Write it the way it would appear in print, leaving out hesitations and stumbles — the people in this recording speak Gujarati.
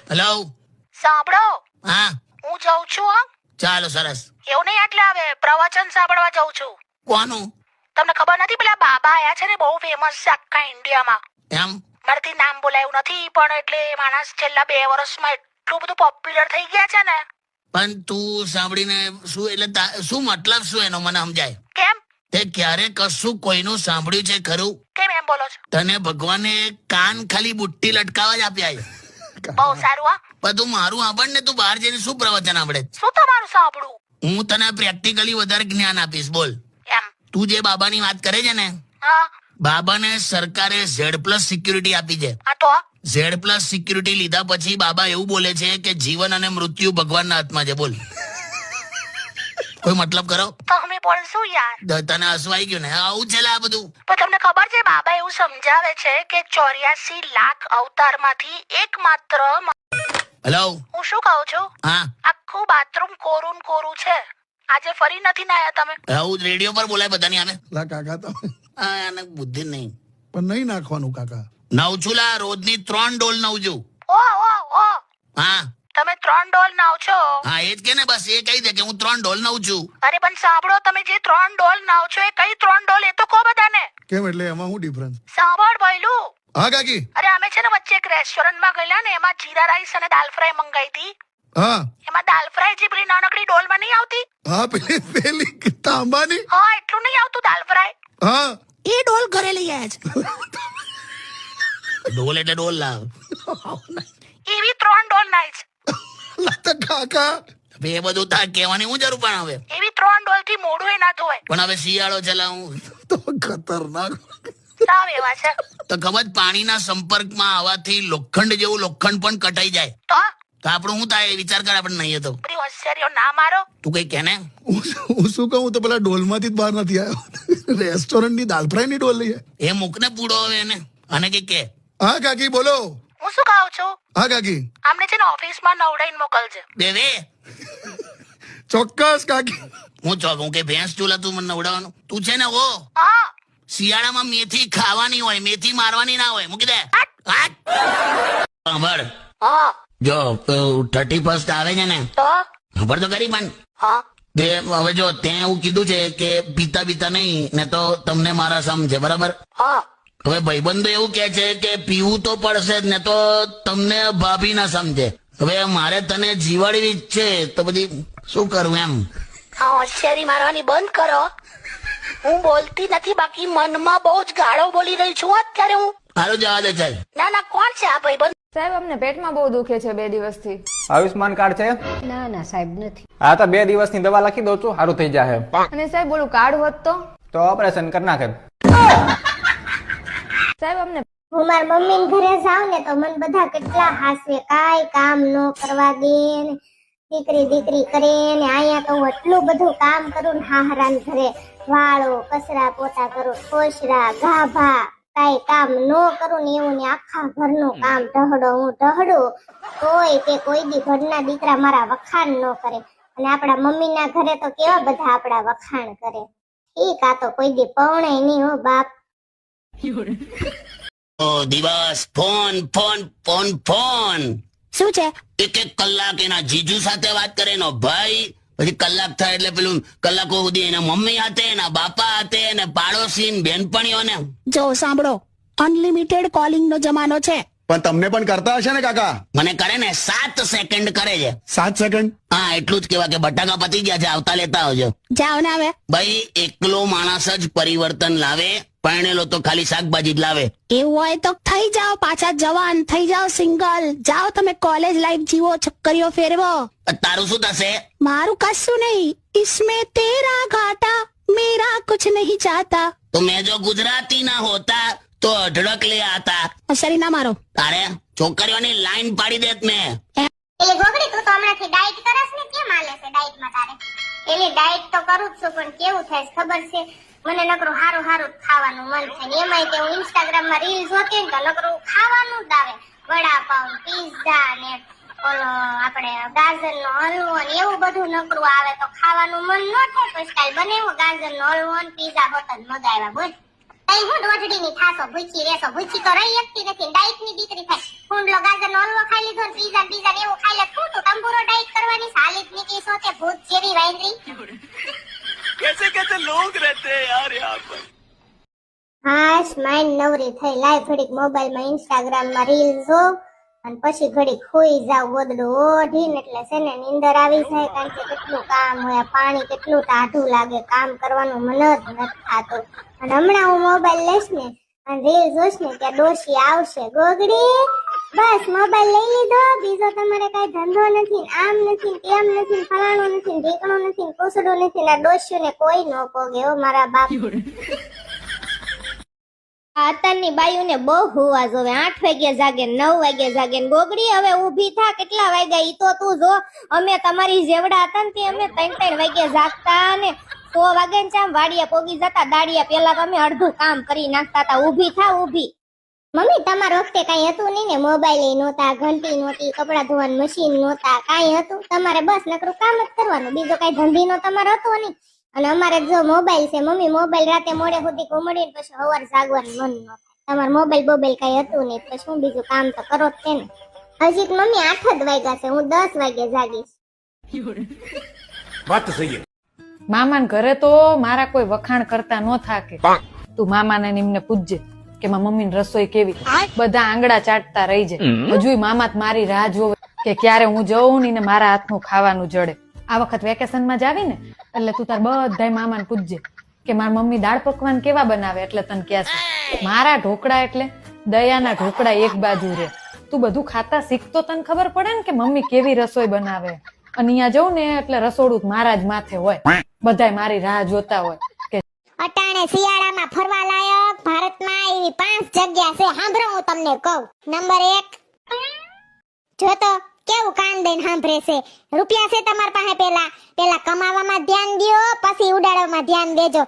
હેલો, સાંભળો, હા હું જાઉં છું. હા, ચાલો સરસ. એવું નહીં, એટલે હવે પ્રવચન સાંભળવા જાઉં છું. કોનું? તમને ખબર નથી, પેલા બાબા આયા છે ને, બહુ ફેમસ છે આખા ઇન્ડિયામાં. એમ? મારાથી નામ બોલાયું નથી, પણ એટલે માણસ છેલ્લા 2 વર્ષમાં એટલું બધું પોપ્યુલર થઈ ગયા છે ને. પણ તું સાંભળીને શું એટલે શું મતલબ શું એનો મને સમજાય? કેમ તે ક્યારે કશું કોઈનું સાંભળ્યું છે ખરું? કેમ એમ બોલો છો? તને ભગવાને કાન ખાલી બુટ્ટી લટકાવા જ આપ્યા છે. બહુ સારું. હા, પણ તું મારું સાંભળ ને, તું બહાર જઈને શું પ્રવચન આપડે? શું તમારું સાંભળું? હું તને પ્રેક્ટિકલી વધારે જ્ઞાન આપીશ. બોલ, એમ? તું જે બાબાની વાત કરે છે ને, હા. બાબાને સરકારે Z+ સિક્યુરિટી આપી છે. હા તો Z+ સિક્યુરિટી લીધા પછી બાબા એવું બોલે છે કે જીવન અને મૃત્યુ ભગવાનના હાથમાં છે. બોલ, કોઈ મતલબ કરો? તમે બોલશું યાર. તને હસવાઈ ગયું ને? આવું છે આ બધું. પણ તમને ખબર છે, બાબા એવું સમજાવે છે કે 84 લાખ અવતારમાંથી એકમાત્ર હેલો, હું શું કહું છું, હા, આખું બાથરૂમ કોરું ને કોરું છે. આજે ફરી નથી નાયા તમે? આવું રેડિયો પર બોલાય બધાની આમે. લા કાકા તમે હા, એને બુદ્ધિ નહીં. પણ નહીં નાખવાનું કાકા. નવ છું લા, રોજની 3 ડોલ નવ છું. ઓ હા તમે 3 ડોલ નાવ છો? હા, એ જ કે ને, બસ એ કહી દે કે હું 3 ડોલ નવ છું. અરે પણ સાંભળો, તમે જે 3 ડોલ નાવ છો એ કઈ 3 ડોલ, એ તો કહો બધાને. કેમ એટલે એમાં શું ડિફરન્સ? સાંભળ ભઈલું. હા કાકી. અરે અમે છે ને વચ્ચે એક રેસ્ટોરન્ટમાં ગયેલા ને, એમાં જીરા રાઈસ અને દાલ ફ્રાય મંગાઈ હતી. હા એમાં દાલ ફ્રાય જે પેલી નાનકડી ડોલમાં નહીં આવતી, હા પેલી તાંબાની. હા એટલું નહીં આવતું દાલ ફ્રાય, હા એ ડોલ ઘરે લઈ આવ્યા છે. ડોલ એટલે ડોલ લાવ. એવી 3 ડોલ નાઈ છે. લા તો કાકા હવે એ બધું તાર કહેવાની હું જરૂર પણ હવે. એવી 3 ડોલ થી મોઢું એ ના ધોવાય. પણ હવે શિયાળો ચલાવું તો ખતરનાક. સાવ એવા છે. તો ખબર, પાણીના સંપર્કમાં આવવાથી લોખંડ જેવું લોખંડ પણ કટાઈ જાય. તો આપણું શું થાય વિચાર કર. આપણે નહીં તો બધી હોશિયારીઓ ના મારો. તું કઈ કે ને. હું શું કહું, તો પેલા ડોલમાંથી જ બહાર નથી આવ્યો. રેસ્ટોરન્ટની દાલ ફ્રાય ની ડોલ લઈએ. એ મૂકને પૂડો હવે એને, અને કઈ કે. હા કાકી બોલો. હું શું કહું છું, હા કાકી. આમને છે ને ઓફિસમાં નવડાઈને મોકલજે. દેવે ચોક્કસ કાકી. હું ચોક હું કે ભેંસ ચૂલા તું મને નવડાવવાનું? તું છે ને ઓ હા શિયાળામાં મેથી ખાવાની હોય, મેથી મારવાની ના હોય. મૂકી દે. સાંભળ, હા જો 31st આવે છે ને, તો ખબર તો કરી પણ હા તે હવે જો તે એવું કીધું છે કે પીતા નહીં ને તો તમને મારા સમજે, બરાબર? હા હવે ભાઈબંધો એવું કે છે કે પીવું તો પડશે જ ને તો તમને ભાભી ના સમજે. હવે મારે તને જીવાડવી જ છે, તો બધી શું કરું એમ. આ હોશિયારી મારવાની બંધ કરો. હું બોલતી નથી, બાકી મનમાં બહુ જ ગાળો બોલી રહી છું અત્યારે હું. સારું, જવા દે ચાલ. ના ના, કોણ છે આ ભાઈબંધ? સાહેબ, અમને પેટમાં બહુ દુખે છે 2 દિવસથી. આયુષ્માન કાર્ડ છે? ના ના સાહેબ, નથી. હા તો 2 દિવસની દવા લખી દઉં છું, સારું થઈ જાય. અને સાહેબ, બોલું કાર્ડ હોત તો ઓપરેશન કરી નાખે. સાહેબ, અમને હું મારા મમ્મી ઘરે જાઉં ને તો મને બધા કેટલા હાસવે, કાંઈ કામ ન કરવા દે ને, દીકરી કરે ને. અહીંયા તો હું એટલું બધું કામ કરું ને, હાહરાન ઘરે વાળો કચરા પોતા કરું, કોસરા ગાભા, કાંઈ કામ ન કરું ને એવું ને આખા ઘરનું કામ ઢહડું તોય તે કોઈ દી ઘરના દીકરા મારા વખાણ ન કરે. અને આપણા મમ્મીના ઘરે તો કેવા બધા આપણા વખાણ કરે. ઠીક, આ તો કોઈ દી પૌણે નહીં હો બાપ. દિવસ ફોન ફોન ફોન ફોન. શું છે? 1 કલાક એના જીજુ સાથે વાત કરે એનો ભાઈ, પછી કલાક થાય એટલે પેલું કલાકો સુધી એના મમ્મી હાથે, એના બાપા હાથે, ને પાડોશી બેનપણીઓને. જો સાંભળો, અનલિમિટેડ કોલિંગ નો જમાનો છે. પણ તમને પણ કરતા હશે ને કાકા? મને કરે ને 7 સેકન્ડ કરે છે. 7 સેકન્ડ? હા, એટલું જ કેવા કે બટાકા પતી ગયા છે, આવતા લેતા આવજો. જાઓ ને હવે. ભાઈ, એકલો માણસ જ પરિવર્તન લાવે, પરણેલો તો ખાલી શાકભાજી જ લાવે. એવું હોય તો થઈ જાઓ પાછા જવાન, થઈ જાઓ સિંગલ. જાઓ તમે કોલેજ લાઈફ જીવો, છોકરીઓ ફેરવો. તારું શું થશે? મારું કશું નહીં. इसमें तेरा घाटा मेरा कुछ नहीं चाहता. તો મેં જો ગુજરાતી ના હોતા તો અઢળક લે આતા. હોશિયારી ના મારો. તારે છોકરીઓની લાઈન પાડી દેત મેં. એલી ગોગડી, તું તો હમણાંથી ડાઈટ કરસ ને, કેમ હાલે છે ડાઈટમાં તારે? એલી ડાઈટ તો કરું જ છું, પણ કેવું થાય ખબર છે, મને નકરું હારું ખાવાનું મન થાય ને. એમાંય કે હું ઇન્સ્ટાગ્રામ માં રીલ્સ જોતી ને તો નકરું ખાવાનું જ આવે. વડાપાઉં, પીઝા ને ઓલો આપણે ગાજરનો હલવો ને એવું બધું નકરું આવે, તો ખાવાનું મન ન થાય. કોઈ સ્ટાઈલ બનાવ્યો ગાજરનો હલવો ને પીઝા હોત જ મગાવ્યા. બોલ કઈ હું દોઢડીની થાસો, ભૂખી રહેશો. ભૂખી તો રહી શકતી નથી, ડાઈટ ની દીકરી થાય. ફૂંડલો ગાજરનો હલવો ખાઈ લીધો ને પીઝા બાયરી હાશ માઇન્ડ નવરી થઈ લાય ઘડીક મોબાઈલમાં ઇન્સ્ટાગ્રામમાં રીલ જોઉં અને પછી ઘડીક ખોઈ જાવ ગોદડું ઓઢીને એટલે છે ને નીંદર આવી જાય કારણ કે કેટલું કામ હોય પાણી કેટલું ટાઢું લાગે કામ કરવાનું મન જ નથી થતું અને હમણાં હું મોબાઈલ લઈશ ને અને રીલ જોઈશ ને ત્યાં ડોશી આવશે ગોગડી બસ મોબાઈલ લઈ લીધો બીજો તમારે કઈ ધંધો નથી ને આમ નથી ને તેમ નથી ને ફલાણું નથી ને ઢીકણું નથી ને કુસડું નથી ને આ ડોશીઓ ને કોઈ ન પોગે હો મારા બાપ અત્યારની બાયુને બહુ હુવા જોવે 8 વાગે જાગે 9 વાગે જાગે ને ગોગડી હવે ઊભી થા કેટલા વાગ્યા ઈ તો તું જો અમે તમારી જેવડા હતા ને તે અમે 3 વાગે જાગતા ને 100 વાગે ને ચામ વાડિયા પોગી જતા દાડિયા પેલા તમે અડધું કામ કરી નાખતા હતા ઊભી થા ઊભી મમ્મી તમારા વખતે કઈ હતું નહીં ને મોબાઈલ નહોતા ઘંટી નહોતી કપડા ધોવાનું મશીન નહોતા કઈ હતું તમારે બસ નકરું કામ જ કરવાનું બીજો કઈ ધંધીનો તમારે હતો નહીં અને અમારે જો મોબાઈલ છે મમ્મી મોબાઈલ રાતે મોડે સુધી ઘુમડીને પછી સવાર જાગવાનું મન ન થાય તમારે મોબાઈલ કઈ હતું નહીં પછી હું બીજું કામ તો કરો જ છે ને હજી મમ્મી 8 જ વાગ્યા છે હું 10 વાગે જાગીશ મામાને ઘરે તો મારા કોઈ વખાણ કરતા ન થાકે તું મામાને નિમને પૂછજે કે મારા મમ્મીની રસોઈ કેવી બધા આંગળા ચાટતા રહી જાય હજુ મામા મારી રાહ જોવે કે ક્યારે હું જઉં ને મારા હાથનું ખાવાનું જડે આ વખત વેકેશનમાં જ આવી ને એટલે તું તાર બધાય મામાને પૂછજે કે મારી મમ્મી દાળ પકવાન કેવા બનાવે એટલે તને કહેશે મારા ઢોકળા એટલે દયાના ઢોકળા એક બાજુ રે તું બધું ખાતા શીખતો તને ખબર પડે ને કે મમ્મી કેવી રસોઈ બનાવે અને અહીંયા જઉં ને એટલે રસોડું મારા જ માથે હોય બધાય મારી રાહ જોતા હોય કે અટાણે શિયાળામાં ફરવા લાયક ભારતમાં એવી 5 જગ્યા છે સાંભળો હું તમને કહું નંબર 1 જો તો કેવું કાન દઈને સાંભળે છે રૂપિયા છે તમારા પાસે પેલા કમાવામાં ધ્યાન દ્યો પછી ઉડાડવામાં ધ્યાન દેજો